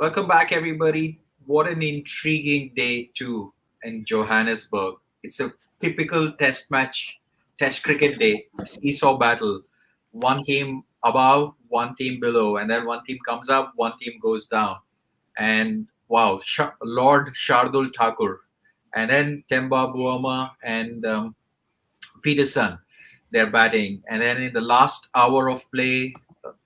Welcome back, everybody. What an intriguing day, too, in Johannesburg. It's a typical test match, test cricket day, seesaw battle. One team above, one team below, and then one team comes up, one team goes down. And wow, Lord Shardul Thakur, and then Temba Buama and Petersen, they're batting. And then in the last hour of play,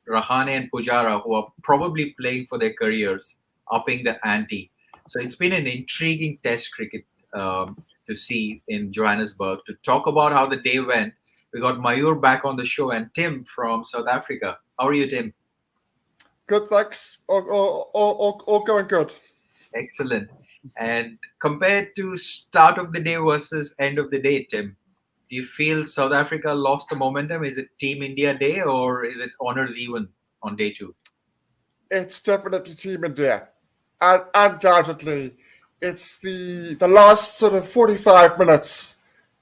Rahane and Pujara, who are probably playing for their careers, upping the ante. So it's been an intriguing test cricket to see in Johannesburg. To talk about how the day went, we got Mayur back on the show and Tim from South Africa. How are you, Tim? Good, thanks. All going good. Excellent. And compared to start of the day versus end of the day, Tim, do you feel South Africa lost the momentum? Is it Team India day or is it honors even on day two? It's definitely Team India. And undoubtedly, it's the last sort of 45 minutes,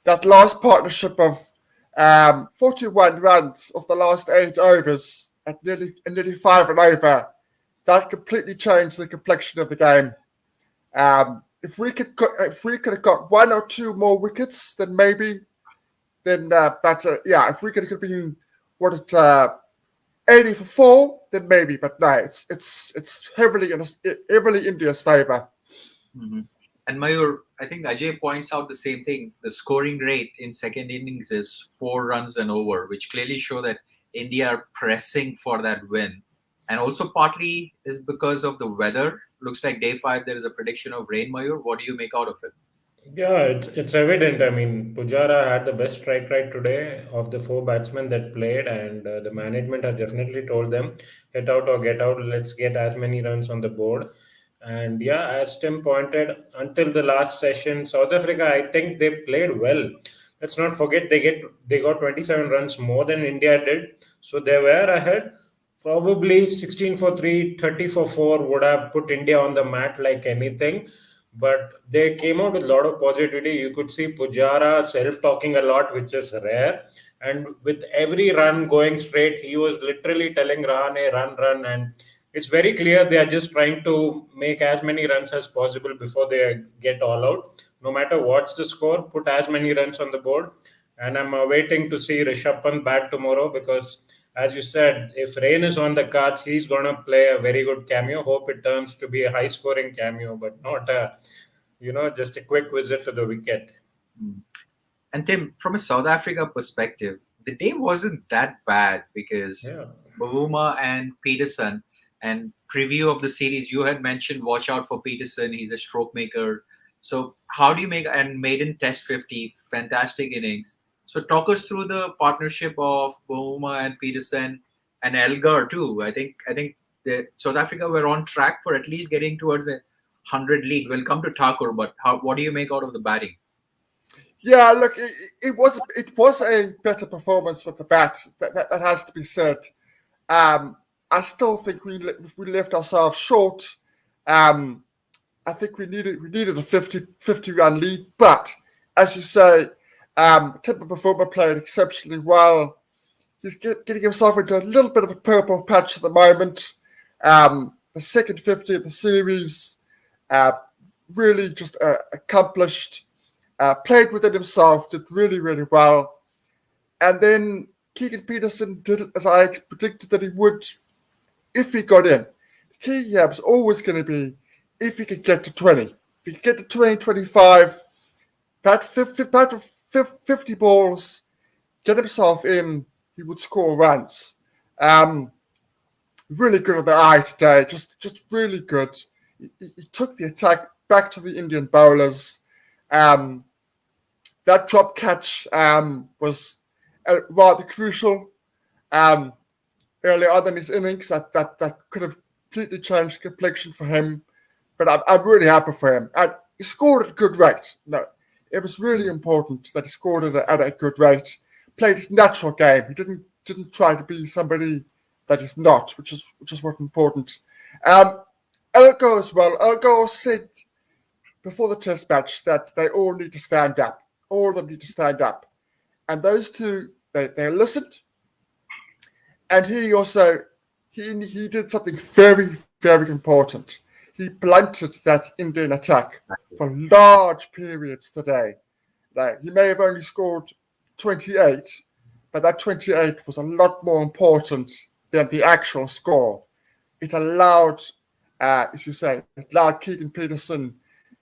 that last partnership of 41 runs of the last 8 overs at nearly 5 and over, that completely changed the complexion of the game. If we could have got one or two more wickets, then maybe but if we could have been what it 80 for four, then maybe. But no, it's heavily India's favour. Hmm. And Mayur, I think Ajay points out the same thing. The scoring rate in second innings is 4 runs and over, which clearly show that India are pressing for that win. And also partly is because of the weather. Looks like day five there is a prediction of rain, Mayur. What do you make out of it? Yeah, it's evident. I mean, Pujara had the best strike rate today of the four batsmen that played, and the management has definitely told them, hit out or get out. Let's get as many runs on the board. And yeah, as Tim pointed, until the last session, South Africa, I think they played well. Let's not forget they got 27 runs more than India did, so they were ahead. Probably 16 for 3, 30 for 4 would have put India on the mat like anything, but they came out with a lot of positivity. You could see Pujara self-talking a lot, which is rare. And with every run going straight, he was literally telling Rahane, run, run. And it's very clear they are just trying to make as many runs as possible before they get all out. No matter what's the score, put as many runs on the board. And I'm waiting to see Rishabh Pant bat tomorrow because, as you said, if rain is on the cards, he's going to play a very good cameo. Hope it turns to be a high scoring cameo, but not just a quick visit to the wicket. Mm. And Tim, from a South Africa perspective, the day wasn't that bad because Yeah. Bavuma and Peterson, and preview of the series, you had mentioned watch out for Peterson. He's a stroke maker. So how do you make and maiden test 50, fantastic innings. So talk us through the partnership of Bavuma and Peterson and Elgar too. I think the South Africa were on track for at least getting towards a 100 lead. We'll come to Thakur, but what do you make out of the batting? Yeah, look, it was a better performance with the bats. That has to be said. I still think we left ourselves short. Um, I think we needed a 50 run lead, but as you say, Timber Performer played exceptionally well. He's getting himself into a little bit of a purple patch at the moment. The second 50 of the series, uh, really just accomplished. Played within himself, did really, really well. And then Keegan Petersen did as I predicted that he would if he got in. The key here was always going to be if he could get to 20. If he could get to 20, 25, bat 50 balls, get himself in, he would score runs. Really good on the eye today, just really good. He took the attack back to the Indian bowlers. That drop catch was rather crucial early on in his innings. That could have completely changed the complexion for him. But I'm really happy for him. And he scored at a good rate. No, it was really important that he scored at a good rate. Played his natural game. He didn't try to be somebody that he's not, which is what's important. Elgar as well. Elgar said before the test match that they all need to stand up. All of them need to stand up. And those two, they listened. And he also, he did something very, very important. he blunted that Indian attack for large periods today. Like, he may have only scored 28, but that 28 was a lot more important than the actual score. It allowed, as you say, it allowed Keegan Petersen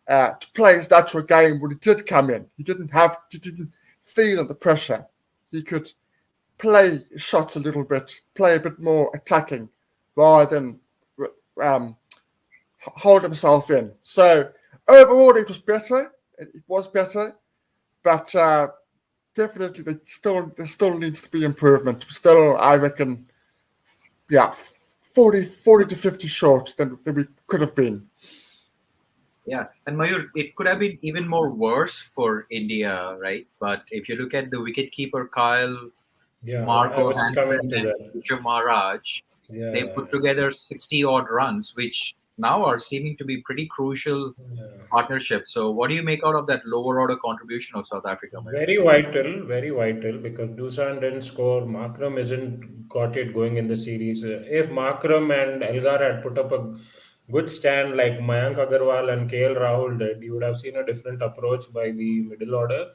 to play his natural game when he did come in. He didn't feel the pressure. He could play shots a little bit, play a bit more attacking, rather than hold himself in. So overall, it was better. It was better, but definitely there still needs to be improvement. Still, I reckon, 40 to 50 short than we could have been. Yeah, and Mayur, it could have been even more worse for India, right? But if you look at the wicketkeeper Kyle, Yeah, I Marco was Hansen, coming to and that. Vijay Maharaj, they Yeah, put together 60 odd runs, which now are seeming to be pretty crucial yeah. partnerships. So, what do you make out of that lower order contribution of South Africa, Mayur? Very vital because Dusan didn't score. Markram isn't got it going in the series. If Markram and Elgar had put up a good stand like Mayank Agarwal and KL Rahul did, you would have seen a different approach by the middle order.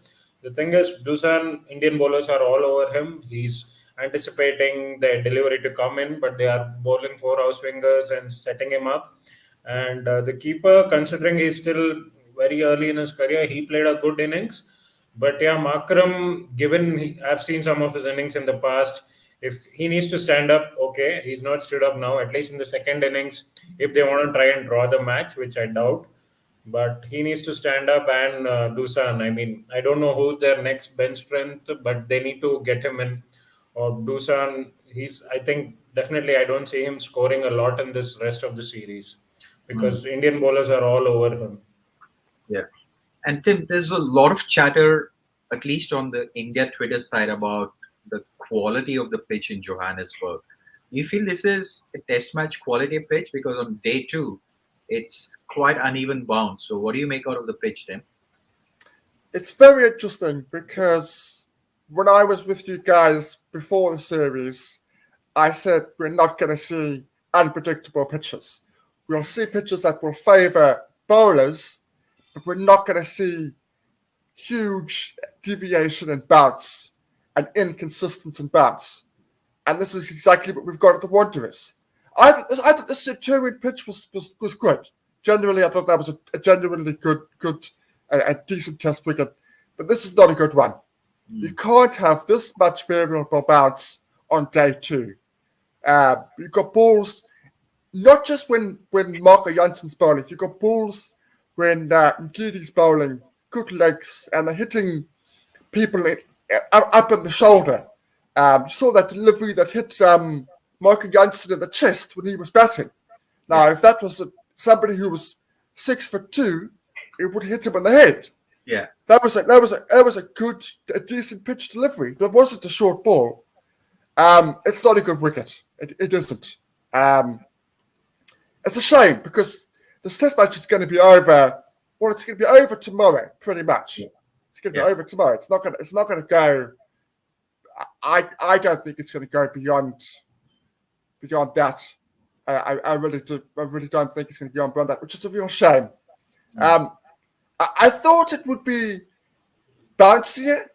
The thing is, Dusan, Indian bowlers are all over him. He's anticipating the delivery to come in, but they are bowling four house swingers and setting him up. And the keeper, considering he's still very early in his career, he played a good innings. But yeah, Makram, I've seen some of his innings in the past. If he needs to stand up, okay, he's not stood up now, at least in the second innings, if they want to try and draw the match, which I doubt. But he needs to stand up and Dusan. I mean, I don't know who's their next bench strength, but they need to get him in. Or Dusan, I think, definitely, I don't see him scoring a lot in this rest of the series Hmm. because Indian bowlers are all over him. Yeah. And Tim, there's a lot of chatter, at least on the India Twitter side, about the quality of the pitch in Johannesburg. You feel this is a test match quality pitch? Because on day two, it's quite uneven bounce. So, what do you make out of the pitch, Tim? It's very interesting because when I was with you guys before the series, I said we're not going to see unpredictable pitches. We'll see pitches that will favour bowlers, but we're not going to see huge deviation in bounce and inconsistent in bounce. And this is exactly what we've got at the Wanderers. I thought the Centurion pitch was good. Generally, I thought that was a genuinely good, a decent test wicket. But this is not a good one. You can't have this much variable bounce on day two. You've got balls, not just when Marco Janssen's bowling, you've got balls when Mgidi's bowling, good legs, and they're hitting people up in the shoulder. You saw that delivery that hit Marco Janssen in the chest when he was batting. Now, if that was somebody who was 6'2", it would hit him in the head. Yeah. That was a decent pitch delivery. That wasn't a short ball. It's not a good wicket. It isn't. It's a shame because this test match is going to be over. Well, it's going to be over tomorrow, pretty much. It's going to be over tomorrow. It's not going to go. I don't think it's going to go beyond that. I really don't think it's going to go beyond that, which is a real shame. I thought it would be bouncier,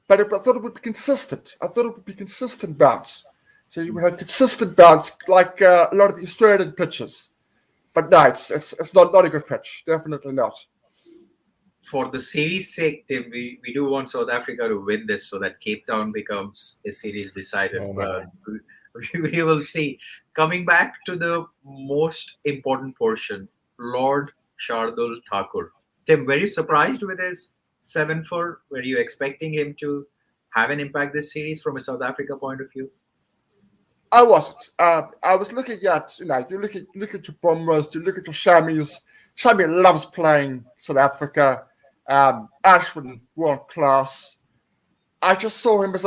but I thought it would be consistent. I thought it would be consistent bounce. So you would have consistent bounce like a lot of the Australian pitches. But no, it's not a good pitch. Definitely not. For the series' sake, Tim, we do want South Africa to win this so that Cape Town becomes a series decider. Oh, But we will see. Coming back to the most important portion, Lord Shardul Thakur. Tim, were you surprised with his 7 for? Were you expecting him to have an impact this series from a South Africa point of view? I wasn't. I was looking at, you look at your Bombers, you look at your Shammies. Shammy loves playing South Africa. Ashwin, world class. I just saw him as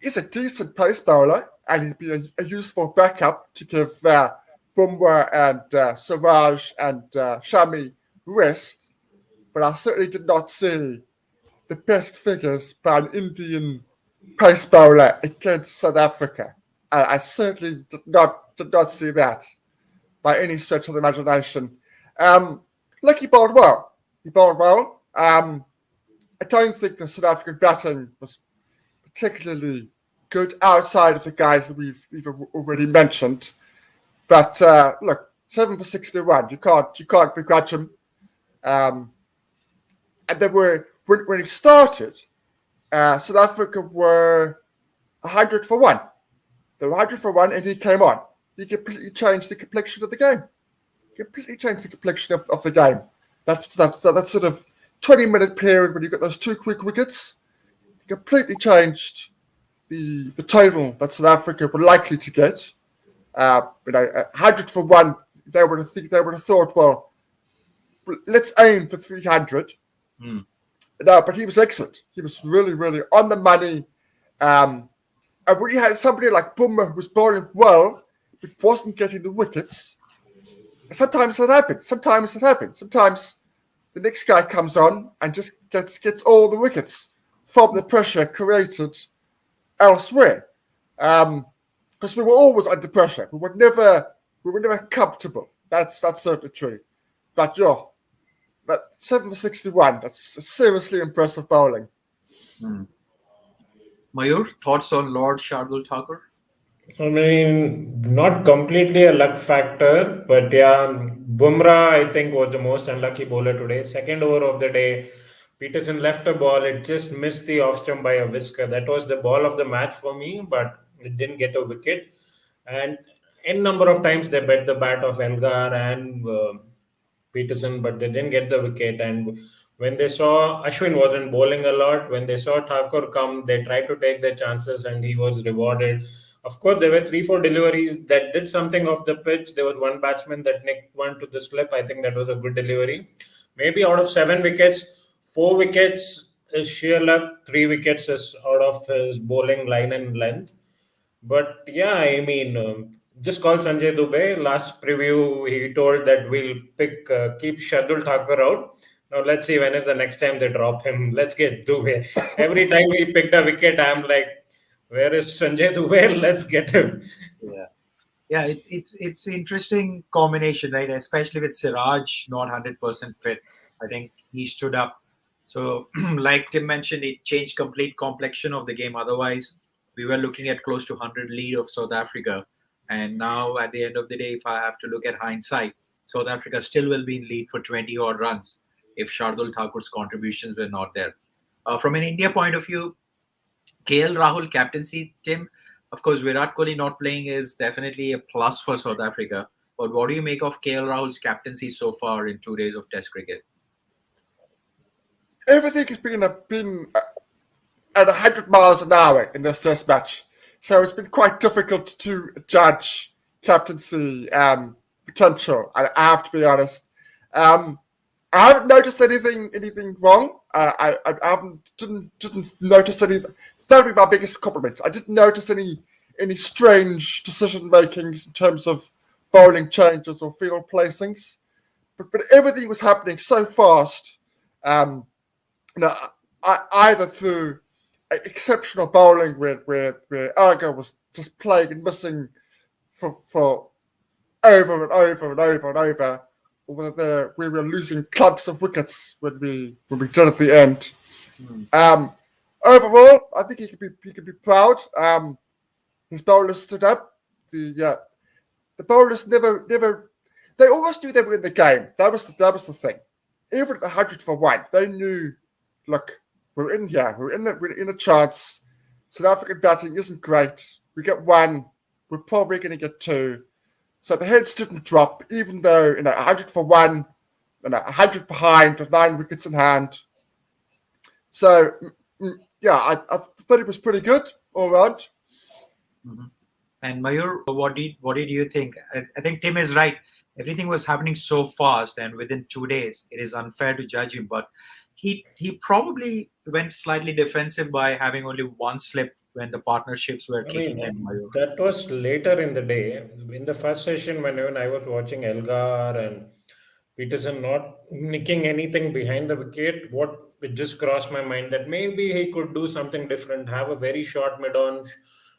he's a decent pace bowler, and he'd be a useful backup to give Bumrah and Siraj and Shami rest. But I certainly did not see the best figures by an Indian pace bowler against South Africa. I certainly did not see that by any stretch of the imagination. Look, he bowled well. He bowled well. I don't think the South African batting was particularly good outside of the guys that we've already mentioned. But look, 7 for 61. You can't begrudge him. And then when he started, South Africa were 100 for 1. They were 100 for 1, and he came on. He completely changed the complexion of the game. Completely changed the complexion of the game. That sort of 20-minute period when you got those 2 quick wickets, completely changed the total that South Africa were likely to get. 100 for 1. They would have thought, well, let's aim for 300. No, but he was excellent. He was really, really on the money. And when you had somebody like Bumrah who was bowling well, but wasn't getting the wickets, sometimes that happens. Sometimes the next guy comes on and just gets all the wickets from the pressure created elsewhere. Because we were always under pressure. We were never comfortable. That's certainly true. But that 7 for 61, that's seriously impressive bowling. Mayur, thoughts on Lord Shardul Thakur? I mean, not completely a luck factor, but yeah, Bumrah, I think, was the most unlucky bowler today. Second over of the day, Petersen left a ball. It just missed the off stump by a whisker. That was the ball of the match for me, but it didn't get a wicket. And n number of times they bet the bat of Elgar and Petersen, but they didn't get the wicket. And when they saw Ashwin wasn't bowling a lot, when they saw Thakur come, they tried to take their chances and he was rewarded. Of course, there were 3-4 deliveries that did something off the pitch. There was one batsman that nicked one to the slip. I think that was a good delivery. Maybe out of 7 wickets, 4 wickets is sheer luck, 3 wickets is out of his bowling line and length. But yeah, I mean, just call Sanjay Dubey. Last preview, he told that we'll keep Shardul Thakur out. Now let's see when is the next time they drop him. Let's get Dubey. Every time he picked a wicket, I'm like, where is Sanjay Dubey? Let's get him. Yeah, it's interesting combination, right? Especially with Siraj not 100% fit. I think he stood up. So, like Tim mentioned, it changed complete complexion of the game. Otherwise, we were looking at close to 100 lead of South Africa. And now, at the end of the day, if I have to look at hindsight, South Africa still will be in lead for 20 odd runs if Shardul Thakur's contributions were not there. From an India point of view, KL Rahul captaincy, Tim, of course, Virat Kohli not playing is definitely a plus for South Africa. But what do you make of KL Rahul's captaincy so far in 2 days of Test cricket? Everything has been at 100 miles an hour in this Test match, so it's been quite difficult to judge captaincy potential. I have to be honest. I haven't noticed anything wrong. I didn't notice anything. That would be my biggest compliment. I didn't notice any strange decision makings in terms of bowling changes or field placings, but everything was happening so fast. Either through exceptional bowling where Elgar was just playing and missing for over and over and over and over, or whether we were losing clumps of wickets when we did at the end. Overall, I think he could be proud. His bowlers stood up. The bowlers never. They always knew they were in the game. That was the thing. Even at 100 for 1, they knew. Look, we're in here. We're in a chance. South African batting isn't great. We get 1. We're probably going to get 2. So the heads didn't drop, even though 100 for 1, 100 behind, with 9 wickets in hand. So yeah, I thought it was pretty good all round. And Mayur, what did you think? I think Tim is right. Everything was happening so fast, and within 2 days, it is unfair to judge him. But he probably went slightly defensive by having only 1 slip when the partnerships were kicking in. Mayur. That was later in the day. In the first session, when I was watching Elgar and Petersen not nicking anything behind the wicket, what it just crossed my mind that maybe he could do something different, have a very short mid-on,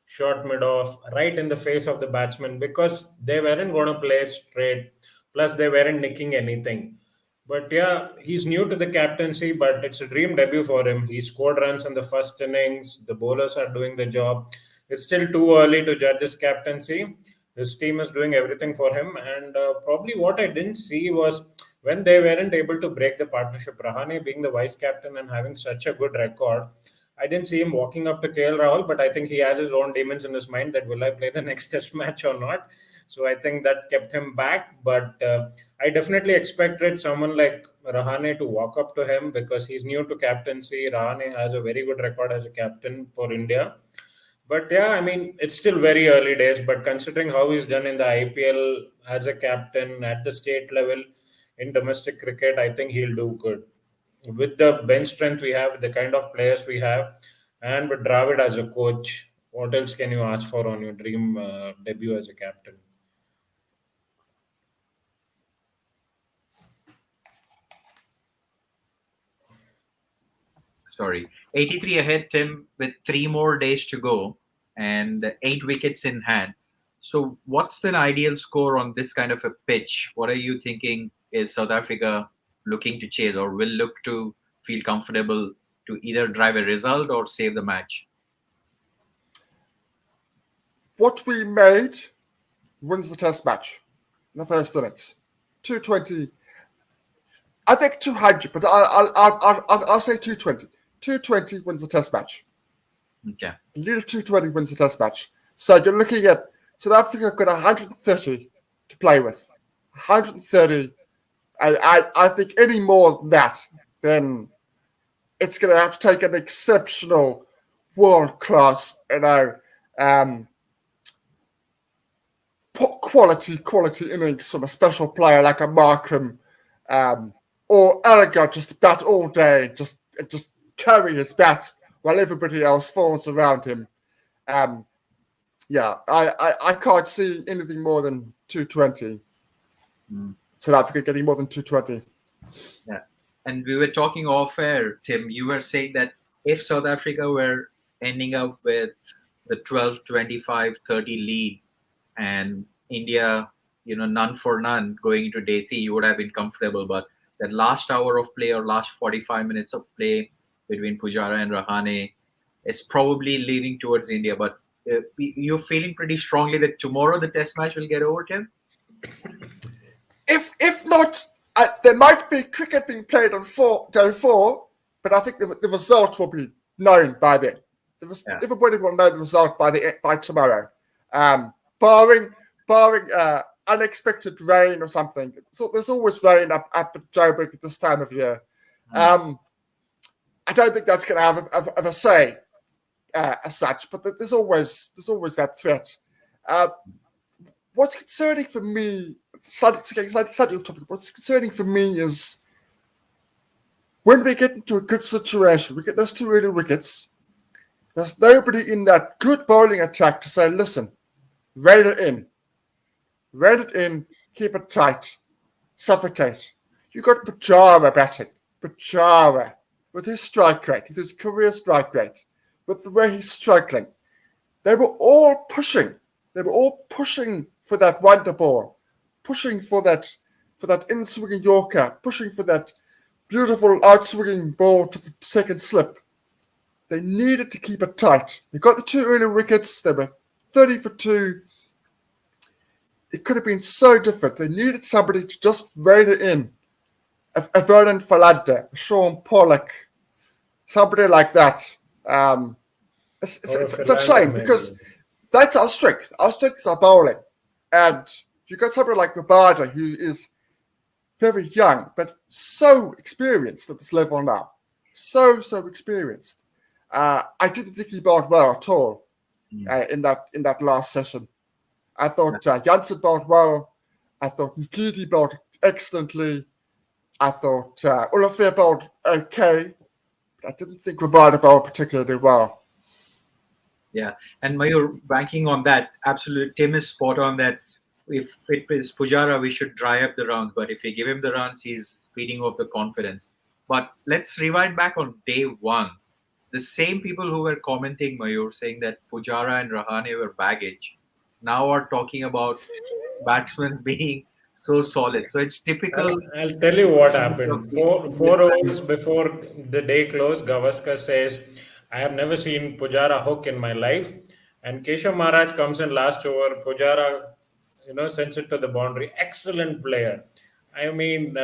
short mid-off, right in the face of the batsman, because they weren't going to play straight, Plus, they weren't nicking anything. But yeah, he's new to the captaincy, but it's a dream debut for him. He scored runs in the first innings. The bowlers are doing the job. It's still too early to judge his captaincy. His team is doing everything for him. And probably what I didn't see was when they weren't able to break the partnership, Rahane being the vice captain and having such a good record, I didn't see him walking up to KL Rahul, but I think he has his own demons in his mind that will I play the next test match or not. So I think that kept him back. But I definitely expected someone like Rahane to walk up to him because he's new to captaincy. Rahane has a very good record as a captain for India. But yeah, I mean, it's still very early days. But considering how he's done in the IPL as a captain at the state level in domestic cricket, I think he'll do good. With the bench strength we have, the kind of players we have, and with Dravid as a coach, what else can you ask for on your dream debut as a captain? Sorry, 83 ahead, Tim, with 3 more days to go and 8 wickets in hand. So, what's an ideal score on this kind of a pitch? What are you thinking? Is South Africa looking to chase or will look to feel comfortable to either drive a result or save the match? What we made wins the test match in the first innings. 220. I think 200, but I'll say 220. 220 wins the test match. Okay. Lead of 220 wins the test match. So you're looking at South Africa got 130 to play with. 130. And I think any more than that, then it's going to have to take an exceptional, world-class, quality innings from a special player like a Markham or Elgar just bat all day, just carry his bat while everybody else falls around him. I can't see anything more than 220. South Africa getting more than 220. Yeah. And we were talking off air, Tim. You were saying that if South Africa were ending up with the 12, 25, 30 lead and India, none for none going into day 3, you would have been comfortable. But that last hour of play or last 45 minutes of play between Pujara and Rahane is probably leaning towards India. But you're feeling pretty strongly that tomorrow the test match will get over, Tim? If not, there might be cricket being played on day 4, but I think the result will be known by then. Everybody will know the result by tomorrow. Barring unexpected rain or something. So there's always rain up at Joburg at this time of year. I don't think that's going to have a say as such, but there's always that threat. What's concerning for me, slightly off topic, what's concerning for me is when we get into a good situation, we get those 2 early wickets, there's nobody in that good bowling attack to say, listen, rein it in, keep it tight, suffocate. You got Pujara batting. Pujara, with his strike rate, with his career strike rate, with the way he's struggling. They were all pushing for that wonder ball, pushing for that in-swinging Yorker, pushing for that beautiful out-swinging ball to the second slip. They needed to keep it tight. They got the 2 early wickets. They were 30 for 2. It could have been so different. They needed somebody to just rein it in. A Vernon Falada, a Sean Pollock, somebody like that. It's a shame because that's our strength. Our strength is our bowling. And you got somebody like Rabada who is very young, but so experienced at this level now. So experienced. I didn't think he bowled well at all in that last session. I thought Janssen bowled well. I thought Nkidi bowled excellently. I thought Olafia bowled okay. But I didn't think Rabada bowled particularly well. Yeah, and Mayur, banking on that, absolutely, Tim is spot on that. If it is Pujara, we should dry up the runs. But if we give him the runs, he's feeding off the confidence. But let's rewind back on day 1. The same people who were commenting, Mayur, saying that Pujara and Rahane were baggage, now are talking about batsmen being So solid. So it's typical I'll tell you what change of happened. Four Indian overs batting. before the day closed, Gavaskar says, I have never seen Pujara hook in my life. And Keshav Maharaj comes in last over. Pujara, sends it to the boundary. Excellent player. I mean,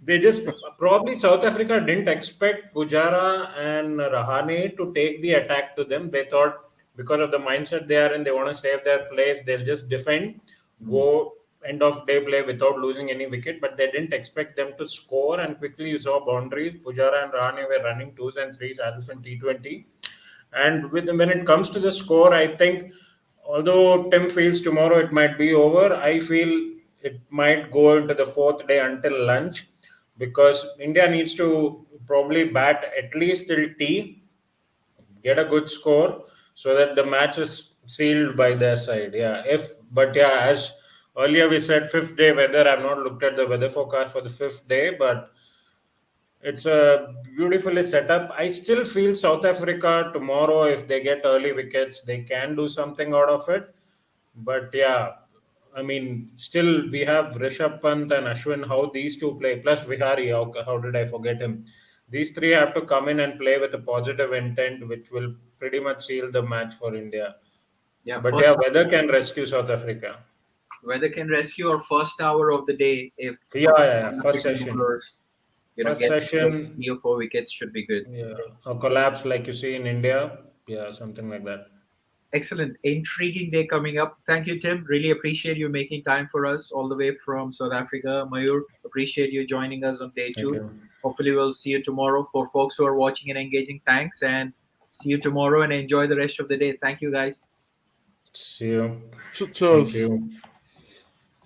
they just probably South Africa didn't expect Pujara and Rahane to take the attack to them. They thought because of the mindset they are in, they want to save their place. They'll just defend, Mm. go end of day play without losing any wicket, but they didn't expect them to score. And quickly you saw boundaries. Pujara and Rahane were running twos and threes as in T20. And when it comes to the score, I think although Tim feels tomorrow it might be over, I feel it might go into the fourth day until lunch because India needs to probably bat at least till tea, get a good score so that the match is sealed by their side. Yeah, as earlier we said, fifth day weather. I've not looked at the weather forecast for the fifth day, but it's a beautifully set up. I still feel South Africa tomorrow, if they get early wickets, they can do something out of it. But yeah, I mean, still we have Rishabh Pant and Ashwin, how these two play, plus Vihari, how did I forget him? These three have to come in and play with a positive intent, which will pretty much seal the match for India. Yeah, But yeah, first weather can rescue South Africa. weather can rescue our first hour of the day if Yeah, yeah, yeah. South First African session. bowlers, First get like session, 3 or 4 wickets should be good. yeah. A collapse like you see in India. Yeah, something like that. Excellent. Intriguing day coming up. Thank you, Tim. Really appreciate you making time for us all the way from South Africa. Mayur, appreciate you joining us on day Thank two. you. Hopefully, we'll see you tomorrow. For folks who are watching and engaging, thanks. And see you tomorrow and enjoy the rest of the day. Thank you, guys. See you. Thank Cheers. you.